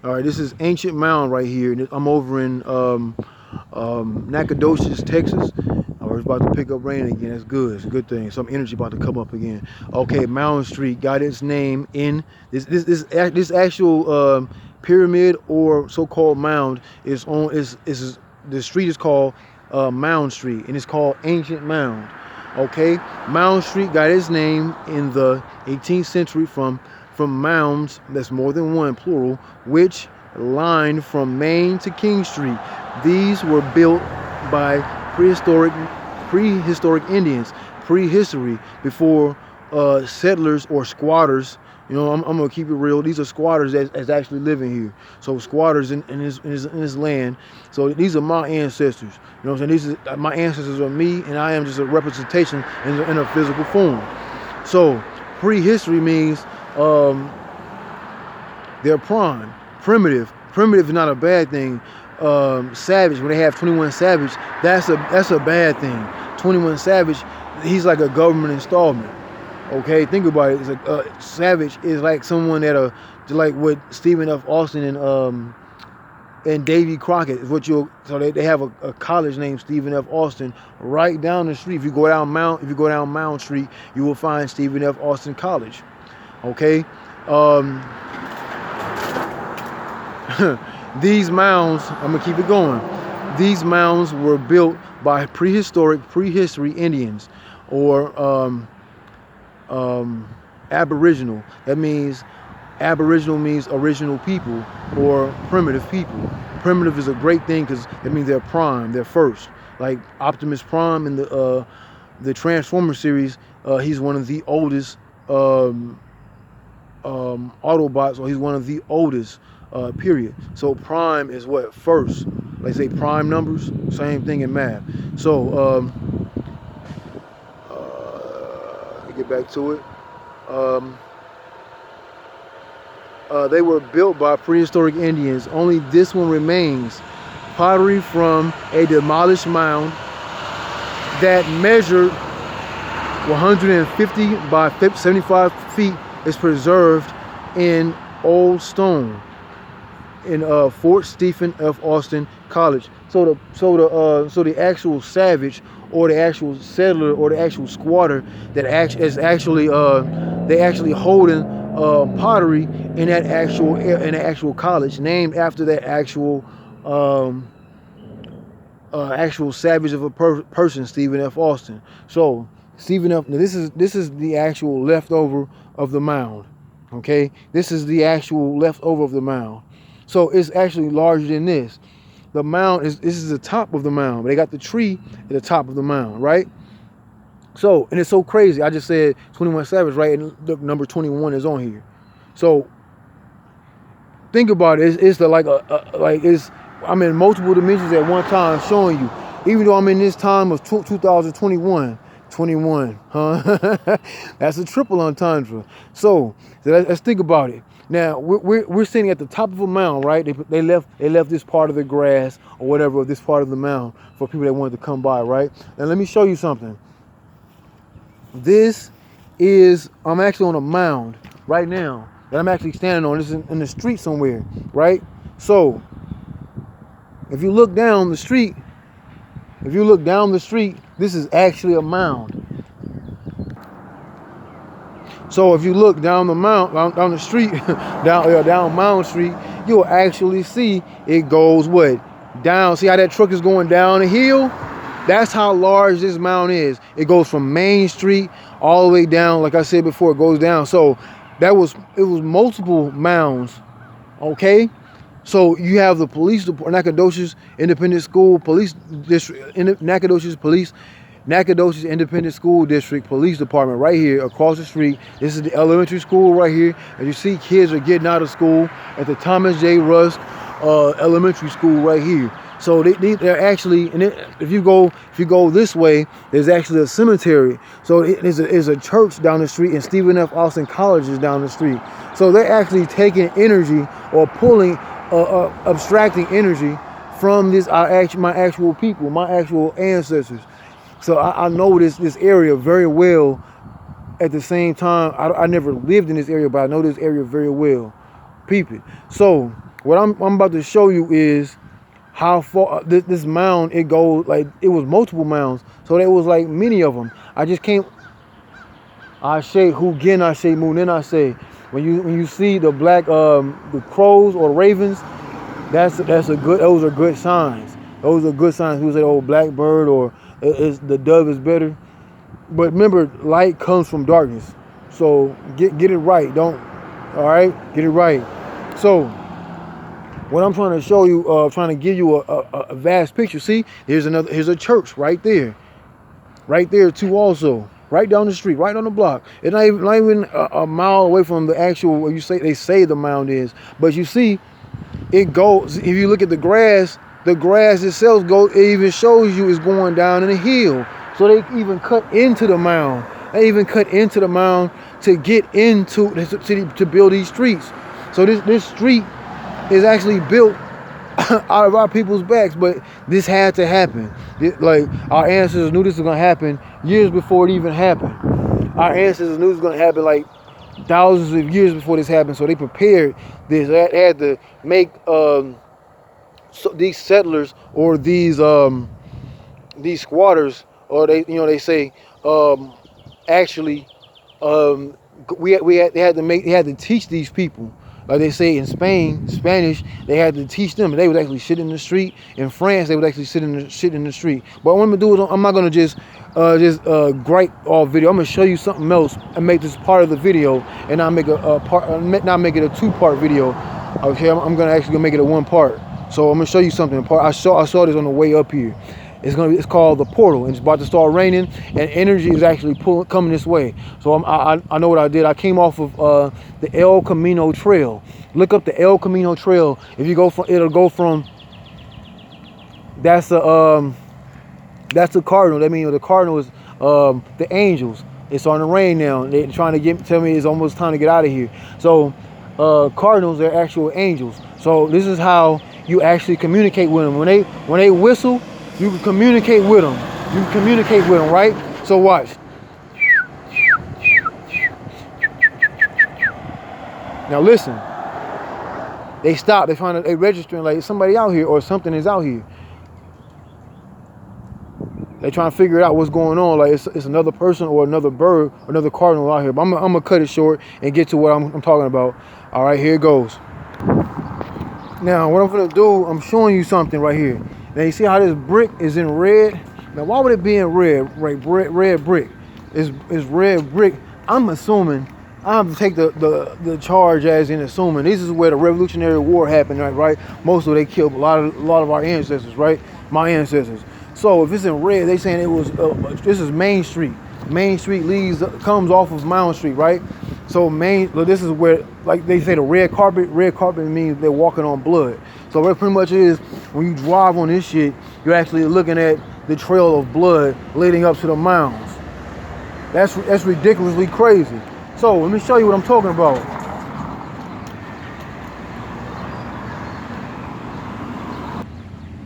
All right, this is Ancient Mound right here. I'm over in Nacogdoches, Texas. It's about to pick up rain again. That's good. It's a good thing. Some energy about to come up again. Okay, Mound Street got its name in this actual pyramid or so-called mound is on is the street is called Mound Street, and it's called Ancient Mound. Okay, Mound Street got its name in the 18th century from mounds, that's more than one, plural, which lined from Main to King Street. These were built by prehistoric Indians, prehistory, before settlers or squatters. You know, I'm gonna keep it real. These are squatters that's actually living here. So squatters in his land. So these are my ancestors. You know what I'm saying? These are my ancestors are me, and I am just a representation in a physical form. So prehistory means they're primitive. Primitive is not a bad thing. Savage, when they have 21 Savage, that's a bad thing. 21 Savage, he's like a government installment. Okay, think about it. It's like Savage is like someone that like what Stephen F. Austin and Davy Crockett is what so they have a college named Stephen F. Austin right down the street. If you go down Mound Street, you will find Stephen F. Austin College. Okay. These mounds, I'm gonna keep it going. These mounds were built by prehistory Indians, or Aboriginal. That means Aboriginal means original people or primitive people. Primitive is a great thing because it means they're prime, they're first. Like Optimus Prime in the Transformer series, he's one of the oldest Autobots, or he's one of the oldest. Period. So prime is what? First. Like say prime numbers, same thing in math. So get back to it. They were built by prehistoric Indians. Only this one remains. Pottery from a demolished mound that measured 150 by 75 feet is preserved in old stone in Fort Stephen F. Austin College. So the actual savage, or the actual settler, or the actual squatter that is actually they actually holding pottery in that actual college, named after that actual savage of a person, Stephen F. Austin. So Stephen F. Now this is the actual leftover of the mound. Okay, this is the actual leftover of the mound. So it's actually larger than this. The mound this is the top of the mound. They got the tree at the top of the mound, right? So, and it's so crazy. I just said 21 Savage, right? And look, number 21 is on here. So think about it. It's I'm in multiple dimensions at one time, showing you. Even though I'm in this time of 2021. 21, huh? That's a triple entendre. So let's think about it. Now we're sitting at the top of a mound, right? They left this part of the grass or whatever, this part of the mound for people that wanted to come by, right? Now let me show you something. I'm actually on a mound right now that I'm actually standing on. This is in the street somewhere, right? So if you look down the street, this is actually a mound. So if you look down the street, down Mound Street, you'll actually see it goes what? Down. See how that truck is going down the hill? That's how large this mound is. It goes from Main Street all the way down. Like I said before, it goes down. So it was multiple mounds. Okay. So you have the police department, Nacogdoches Independent School Police District, Nacogdoches Independent School District Police Department right here across the street. This is the elementary school right here. As you see, kids are getting out of school at the Thomas J. Rusk Elementary School right here. So they're actually, and if you go this way, there's actually a cemetery. So there's a church down the street, and Stephen F. Austin College is down the street. So they're actually taking energy or pulling, abstracting energy from my actual people, my actual ancestors. So I know this area very well. At the same time, I never lived in this area, but I know this area very well. Peep it. So What I'm about to show you is how far this mound, it goes. Like, it was multiple mounds, so there was like many of them. I just can't. I say who again? I say moon. Then I say when you see the black the crows or the ravens, that's a good. Those are good signs. Those are good signs. Who say, oh, blackbird or the dove is better. But remember, light comes from darkness. So get it right. Don't. All right, get it right. So what I'm trying to show you, trying to give you a vast picture. See, here's a church right there too. Also, right down the street, right on the block. It's not even a mile away from the actual where they say the mound is. But you see, it goes. If you look at the grass itself it even shows you it's going down in a hill. So they even cut into the mound. They even cut into the mound to get into to build these streets. So this street is actually built out of our people's backs, but this had to happen. Like, our ancestors knew this was gonna happen years before it even happened. Our ancestors knew it was gonna happen like thousands of years before this happened, so they prepared this. They had to make these settlers or these squatters, or they say actually they had to teach these people. Like they say in Spanish, they had to teach them. They would actually sit in the street. In France, they would actually sit in the street. But what I'm gonna do is I'm not gonna just gripe all video. I'm gonna show you something else and make this part of the video, and I'll make not make it a two-part video. Okay, I'm gonna actually make it a one part. So I'm gonna show you something. I saw this on the way up here. It's called the portal, and it's about to start raining, and energy is actually coming this way. So I know what I did. I came off of the El Camino trail. Look up the El Camino trail. If you go from, it'll go from. That's the cardinal. That means the cardinal is the angels. It's on the rain now. They're trying to tell me it's almost time to get out of here. So cardinals are actual angels. So this is how you actually communicate with them. When they whistle, you can communicate with them. Right? So watch. Now listen. They stop. They registering like somebody out here or something is out here. They trying to figure out what's going on. Like it's another person or another bird, or another cardinal out here. But I'm gonna cut it short and get to what I'm talking about. All right, here it goes. Now what I'm gonna do, I'm showing you something right here. Now you see how this brick is in red? Now why would it be in red? Right, red brick. It's red brick. I'm assuming, I have to take the charge as in assuming this is where the Revolutionary War happened, right? Most of they killed a lot of our ancestors, right? My ancestors. So if it's in red, they saying it was this is Main Street. Main Street comes off of Mound Street, right? So this is where, like they say, the red carpet means they're walking on blood. So what it pretty much is, when you drive on this shit, you're actually looking at the trail of blood leading up to the mounds. That's ridiculously crazy. So let me show you what I'm talking about.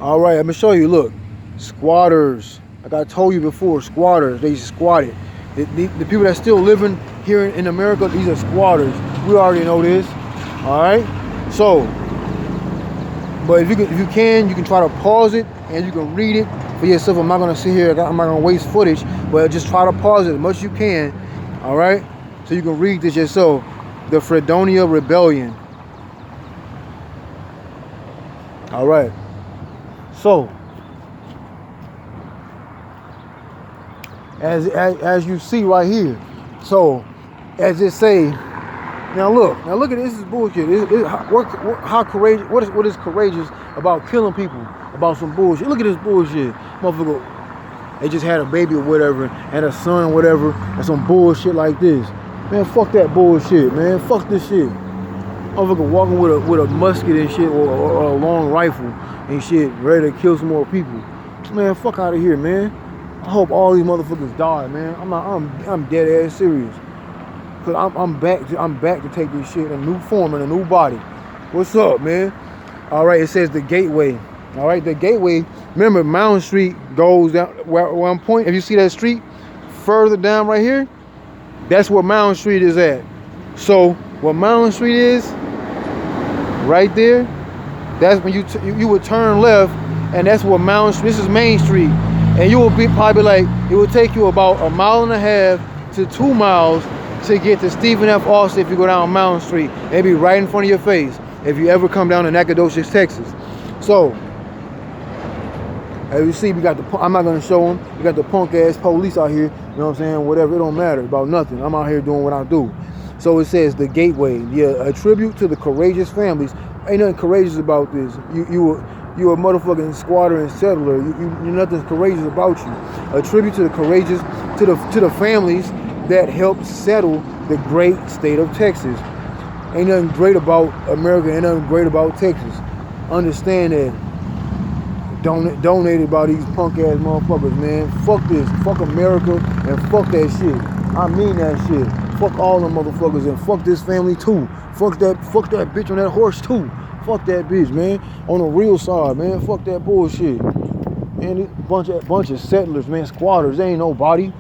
All right, let me show you. Look, squatters. Like I told you before, squatters. They squatted. The people that still living here in America, these are squatters. We already know this. All right. So, but if you can try to pause it and you can read it for yourself. I'm not gonna sit here. I'm not gonna waste footage, but just try to pause it as much as you can. All right. So you can read this yourself. The Fredonia Rebellion. All right. So, as you see right here, so as it say, now look at this is bullshit. How courageous? What is courageous about killing people about some bullshit? Look at this bullshit, motherfucker. They just had a baby or whatever, and a son or whatever, and some bullshit like this. Man, fuck that bullshit, man. Fuck this shit. Motherfucker walking with a musket and shit, or a long rifle and shit, ready to kill some more people. Man, fuck out of here, man. I hope all these motherfuckers die, man. I'm dead ass serious. Cause I'm back to take this shit in a new form, in a new body. What's up, man? All right, it says the gateway. All right, the gateway. Remember, Mound Street goes down where I'm pointing. If you see that street further down right here, that's where Mound Street is at. So what Mound Street is, right there, that's when you would turn left, and that's where Mound Street. This is Main Street, and you will be probably like, it would take you about 1.5 to 2 miles to get to Stephen F. Austin if you go down Mound Street. It'd be right in front of your face if you ever come down to Nacogdoches, Texas. So, as you see, we got the, I'm not gonna show them, we got the punk ass police out here, you know what I'm saying, whatever, it don't matter about nothing. I'm out here doing what I do. So it says the gateway, yeah, a tribute to the courageous families. Ain't nothing courageous about this. You a motherfucking squatter and settler. Nothing courageous about you. A tribute to the courageous, to the families that helped settle the great state of Texas. Ain't nothing great about America, ain't nothing great about Texas. Understand that. Donated by these punk ass motherfuckers, man. Fuck this. Fuck America and fuck that shit. I mean that shit. Fuck all them motherfuckers and fuck this family too. Fuck that bitch on that horse too. Fuck that bitch, man. On the real side, man. Fuck that bullshit. Man, bunch of settlers, man, squatters. They ain't nobody.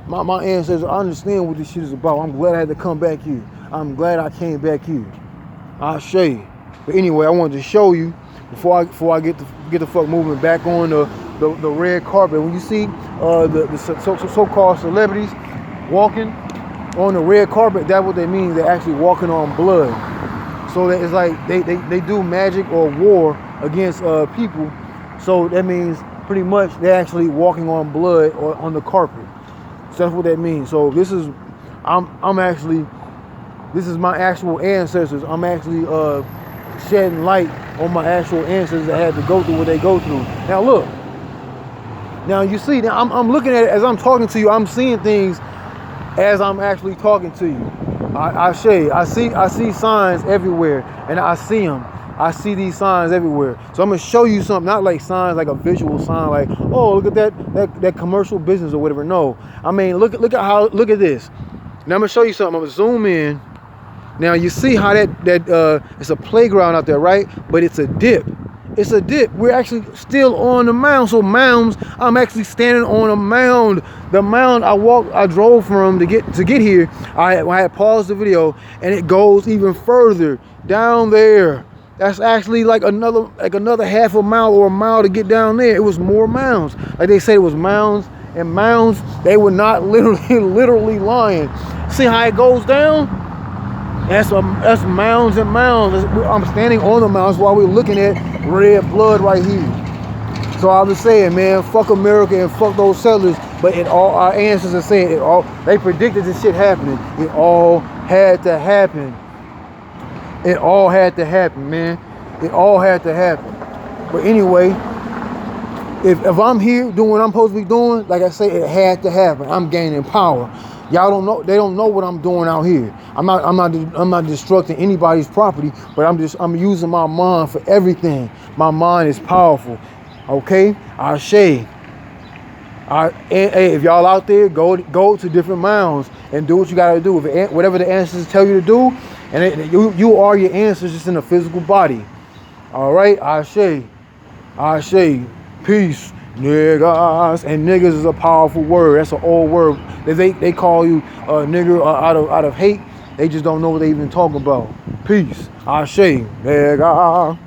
My ancestors, I understand what this shit is about. I'm glad I had to come back here. I'm glad I came back here. I show you. But anyway, I wanted to show you before I get the fuck moving back on the red carpet. When you see the so-called celebrities walking on the red carpet, that's what they mean. They're actually walking on blood. So that it's like they do magic or war against people. So that means pretty much they're actually walking on blood or on the carpet. So that's what that means. So this is this is my actual ancestors. I'm actually shedding light on my actual ancestors that had to go through what they go through. Now look. Now you see, now I'm looking at it as I'm talking to you. I'm seeing things as I'm actually talking to you. I see signs everywhere, and I see them. I see these signs everywhere. So I'm gonna show you something, not like signs, like a visual sign, like, oh, look at that commercial business or whatever. No, I mean, look at this. Now I'm gonna show you something. I'm gonna zoom in. Now you see how that it's a playground out there, right? But it's a dip. It's a dip. We're actually still on the mound. So mounds, I'm actually standing on a mound. The mound I drove from to get here. I had paused the video, and it goes even further down there. That's actually like another half a mile or a mile to get down there. It was more mounds. Like they said, it was mounds and mounds. They were not literally lying. See how it goes down? That's mounds and mounds. I'm standing on the mounds while we're looking at red blood right here. So I was saying, man, fuck America and fuck those settlers. But our ancestors are saying they predicted this shit happening. It all had to happen. It all had to happen, man. It all had to happen. But anyway, if I'm here doing what I'm supposed to be doing, like I say, it had to happen. I'm gaining power. Y'all don't know. They don't know what I'm doing out here. I'm not destructing anybody's property, but I'm using my mind for everything. My mind is powerful. Okay, Hey, if y'all out there, go to different mounds and do what you gotta do. Whatever the ancestors tell you to do, and you are your ancestors just in a physical body. All right, peace, niggas. And niggas is a powerful word. That's an old word. They call you a nigger out of hate. They just don't know what they even talk about. Peace, nigga.